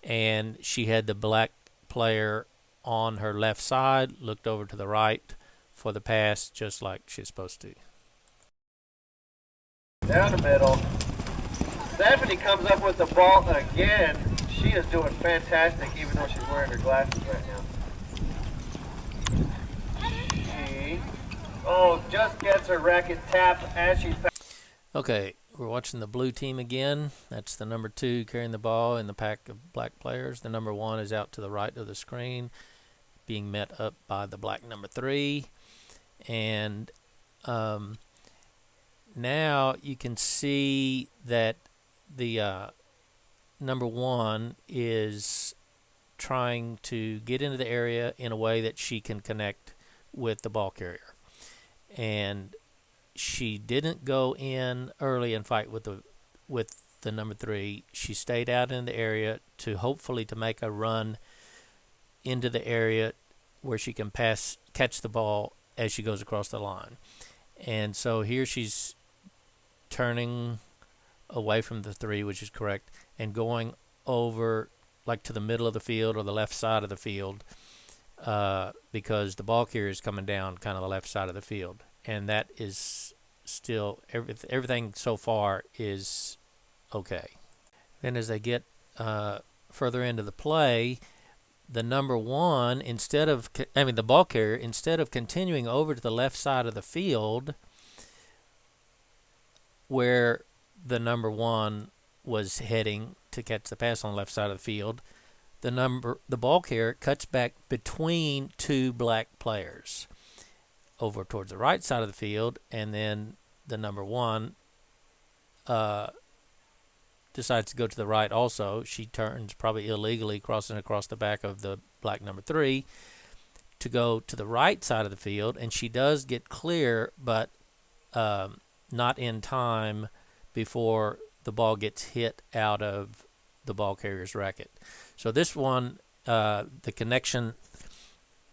And she had the black player on her left side, looked over to the right for the pass, just like she's supposed to. Down the middle. Stephanie comes up with the ball again. She is doing fantastic, even though she's wearing her glasses right now. She, just gets her racket tap as she's... Okay, we're watching the blue team again. That's the number 2 carrying the ball in the pack of black players. The number 1 is out to the right of the screen, being met up by the black number 3. And now you can see that the number 1 is trying to get into the area in a way that she can connect with the ball carrier. And she didn't go in early and fight with the number 3. She stayed out in the area to hopefully to make a run into the area where she can catch the ball as she goes across the line. And so here she's turning away from the 3, which is correct, and going over like to the middle of the field or the left side of the field, because the ball carrier is coming down kind of the left side of the field. And that is still, everything so far is okay. Then as they get further into the play, the number 1, the ball carrier, instead of continuing over to the left side of the field where the number 1 was heading to catch the pass on the left side of the field, the ball carrier cuts back between 2 black players over towards the right side of the field, and then the number 1 decides to go to the right also. She turns, probably illegally, crossing across the back of the black number 3 to go to the right side of the field, and she does get clear, but not in time before the ball gets hit out of the ball carrier's racket. So this one, the connection,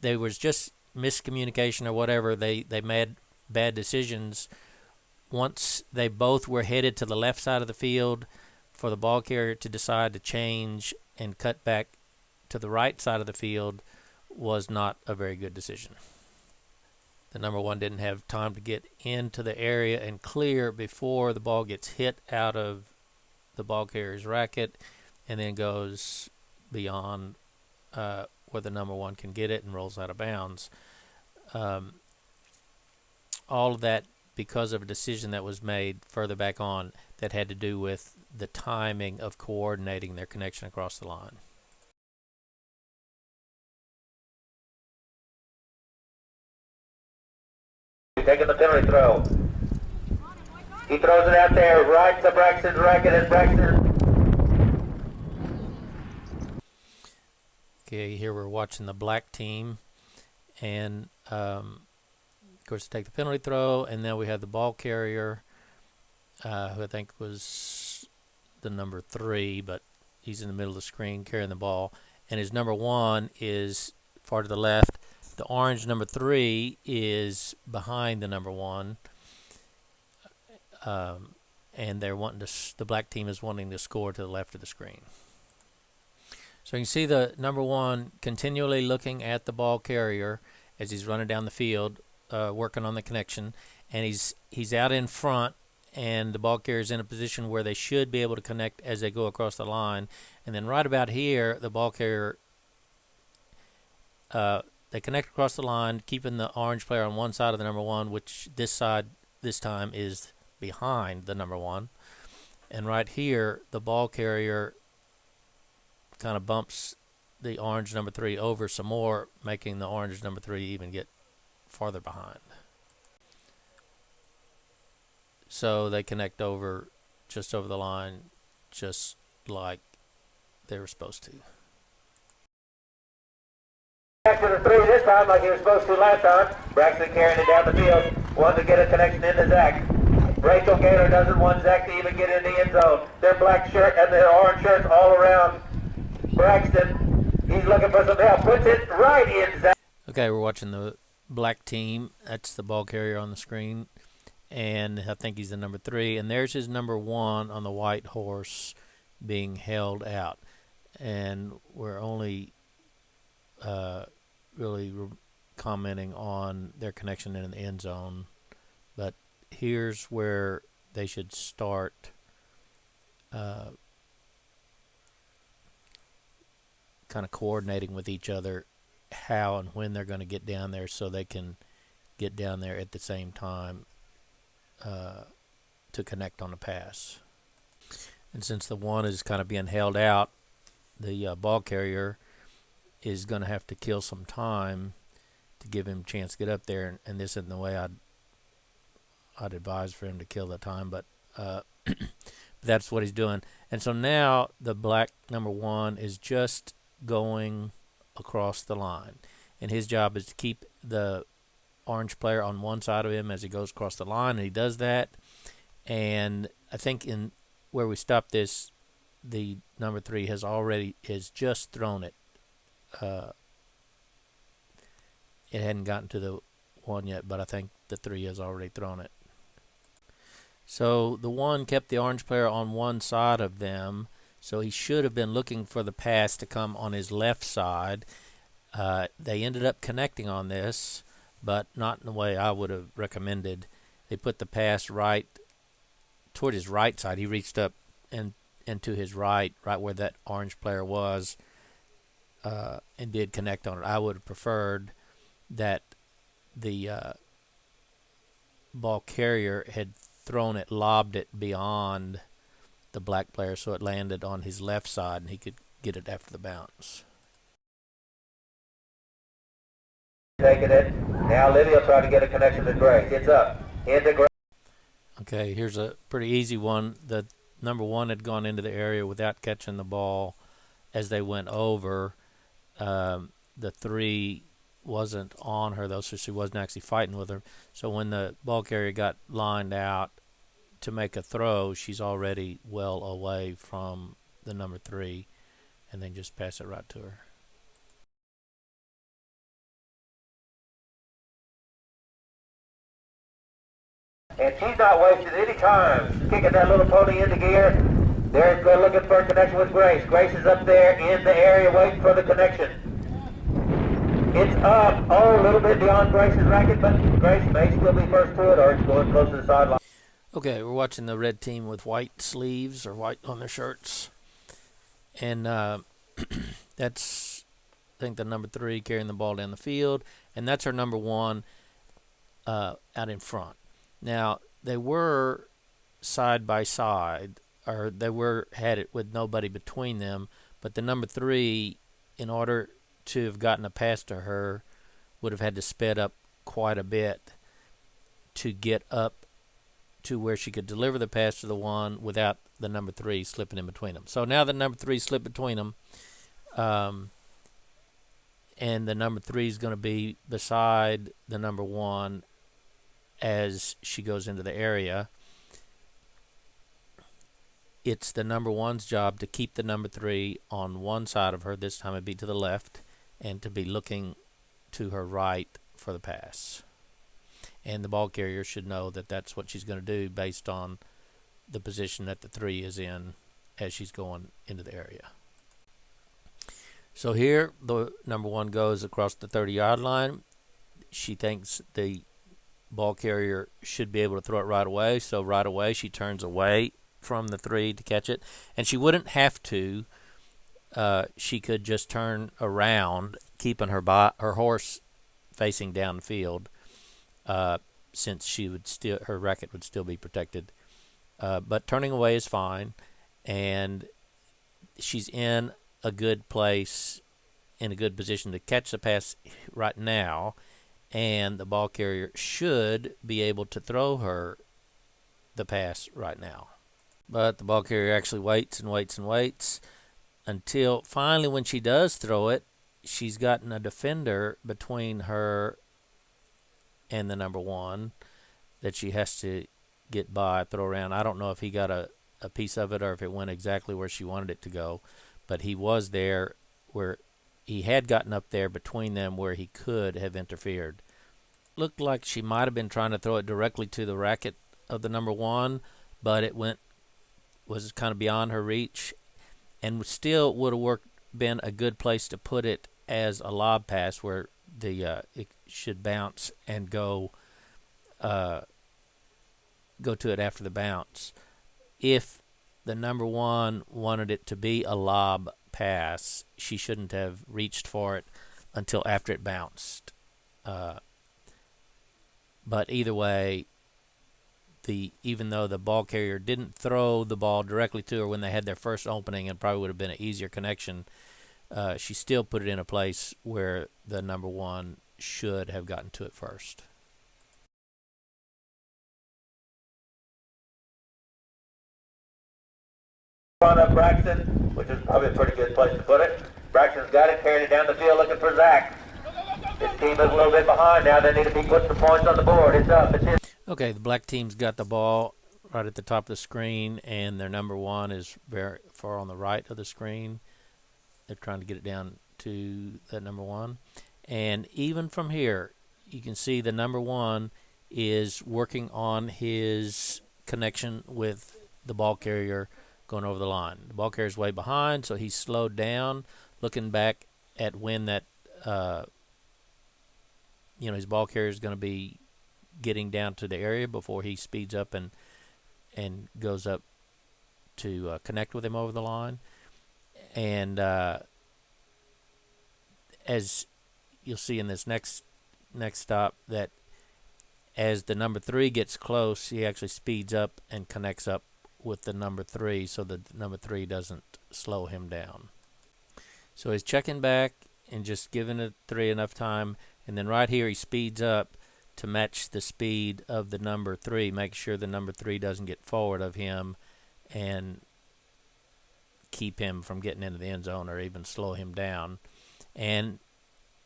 there was just miscommunication or whatever. They made bad decisions. Once they both were headed to the left side of the field, for the ball carrier to decide to change and cut back to the right side of the field was not a very good decision. The number 1 didn't have time to get into the area and clear before the ball gets hit out of the ball carrier's racket and then goes beyond where the number 1 can get it and rolls out of bounds. All of that because of a decision that was made further back on that had to do with the timing of coordinating their connection across the line. Taking the penalty throw. He throws it out there right to Braxton's racket, and Braxton. Okay, here we're watching the black team, and of course take the penalty throw, and then we have the ball carrier, who I think was the number 3, but he's in the middle of the screen carrying the ball, and his number 1 is far to the left. The orange number 3 is behind the number 1, and they're wanting to. The black team is wanting to score to the left of the screen. So you can see the number 1 continually looking at the ball carrier as he's running down the field, working on the connection, and he's out in front, and the ball carrier's in a position where they should be able to connect as they go across the line. And then right about here, the ball carrier, they connect across the line, keeping the orange player on one side of the number one, which this side this time is behind the number one. And right here, the ball carrier kind of bumps the orange number 3 over some more, making the orange number 3 even get farther behind. So they connect over, just over the line, just like they were supposed to. Back to the 3 this time, like he was supposed to last time. Braxton carrying it down the field. Wanted to get a connection into Zach. Rachel Gaylor doesn't want Zach to even get in the end zone. Their black shirt and their orange shirts all around Braxton. He's looking for some help. Puts it right in Zach. Okay, we're watching the black team. That's the ball carrier on the screen. And I think he's the number 3. And there's his number 1 on the white horse being held out. And we're only really commenting on their connection in the end zone. But here's where they should start kind of coordinating with each other how and when they're going to get down there, so they can get down there at the same time to connect on the pass. And since the 1 is kind of being held out, the ball carrier is going to have to kill some time to give him a chance to get up there, and this isn't the way I'd advise for him to kill the time, but that's what he's doing. And so now the black number 1 is just going across the line, and his job is to keep the orange player on one side of him as he goes across the line, and he does that. And I think in where we stopped this, the number 3 has just thrown it. It hadn't gotten to the 1 yet, but I think the 3 has already thrown it. So the 1 kept the orange player on one side of them, so he should have been looking for the pass to come on his left side. They ended up connecting on this, but not in the way I would have recommended. They put the pass right toward his right side. He reached up and to his right where that orange player was, and did connect on it. I would have preferred that the ball carrier had thrown it, lobbed it beyond the black player so it landed on his left side and he could get it after the bounce. Taking it. Now Lydia will try to get a connection to Grace. It's up. Into Grace. Okay, here's a pretty easy one. The number 1 had gone into the area without catching the ball as they went over. The 3 wasn't on her, though, so she wasn't actually fighting with her. So when the ball carrier got lined out to make a throw, she's already well away from the number 3, and then just pass it right to her. And she's not wasting any time. She's kicking that little pony into gear. They're looking for a connection with Grace. Grace is up there in the area waiting for the connection. It's up, a little bit beyond Grace's racket, but Grace may still be first to it, or it's going close to the sideline. Okay, we're watching the red team with white sleeves or white on their shirts. And that's, I think, the number 3 carrying the ball down the field. And that's our number 1 out in front. Now, they were side by side, or they had it with nobody between them, but the number 3, in order to have gotten a pass to her, would have had to sped up quite a bit to get up to where she could deliver the pass to the 1 without the number 3 slipping in between them. So now the number 3 slipped between them, and the number 3 is going to be beside the number 1 as she goes into the area. It's the number 1's job to keep the number 3 on one side of her. This time it'd be to the left, and to be looking to her right for the pass. And the ball carrier should know that that's what she's going to do based on the position that the 3 is in as she's going into the area. So here the number 1 goes across the 30-yard line. she thinks the ball carrier should be able to throw it right away. So right away she turns away from the 3 to catch it, and she wouldn't have to. She could just turn around, keeping her horse facing downfield, since her racket would still be protected. But turning away is fine, and she's in a good place, in a good position to catch the pass right now, and the ball carrier should be able to throw her the pass right now. But the ball carrier actually waits and waits and waits until finally, when she does throw it, she's gotten a defender between her and the number 1 that she has to get by, throw around. I don't know if he got a piece of it or if it went exactly where she wanted it to go, but he was there where he had gotten up there between them where he could have interfered. Looked like she might have been trying to throw it directly to the racket of the number 1, but it was kind of beyond her reach, and still would have been a good place to put it as a lob pass where it should bounce and go to it after the bounce. If the number 1 wanted it to be a lob pass, she shouldn't have reached for it until after it bounced. But either way, even though the ball carrier didn't throw the ball directly to her when they had their first opening, and probably would have been an easier connection, she still put it in a place where the number 1 should have gotten to it first. Front of Braxton, which is probably a pretty good place to put it. Braxton's got it, carrying it down the field, looking for Zach. His team is a little bit behind now. They need to be putting some points on the board. It's up. It's in. Okay, the black team's got the ball right at the top of the screen, and their number 1 is very far on the right of the screen. They're trying to get it down to that number 1. And even from here, you can see the number 1 is working on his connection with the ball carrier going over the line. The ball carrier's way behind, so he's slowed down, looking back at when that his ball carrier is going to be getting down to the area before he speeds up and goes up to connect with him over the line. And as you'll see in this next stop, that as the number 3 gets close, he actually speeds up and connects up with the number 3, so the number 3 doesn't slow him down. So he's checking back and just giving the 3 enough time, and then right here he speeds up to match the speed of the number 3, make sure the number 3 doesn't get forward of him and keep him from getting into the end zone or even slow him down. And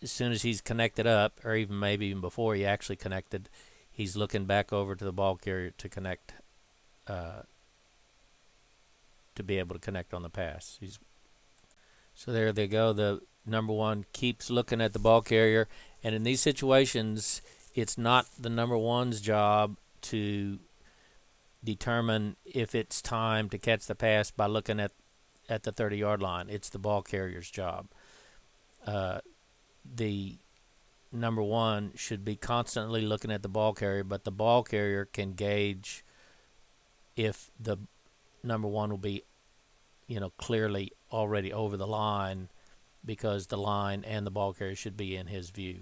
as soon as he's connected up, or even maybe even before he actually connected, he's looking back over to the ball carrier to connect, to be able to connect on the pass. So there they go. The number 1 keeps looking at the ball carrier, and in these situations, it's not the number 1's job to determine if it's time to catch the pass by looking at the 30-yard line. It's the ball carrier's job. The number 1 should be constantly looking at the ball carrier, but the ball carrier can gauge if the number 1 will be, clearly already over the line, because the line and the ball carrier should be in his view.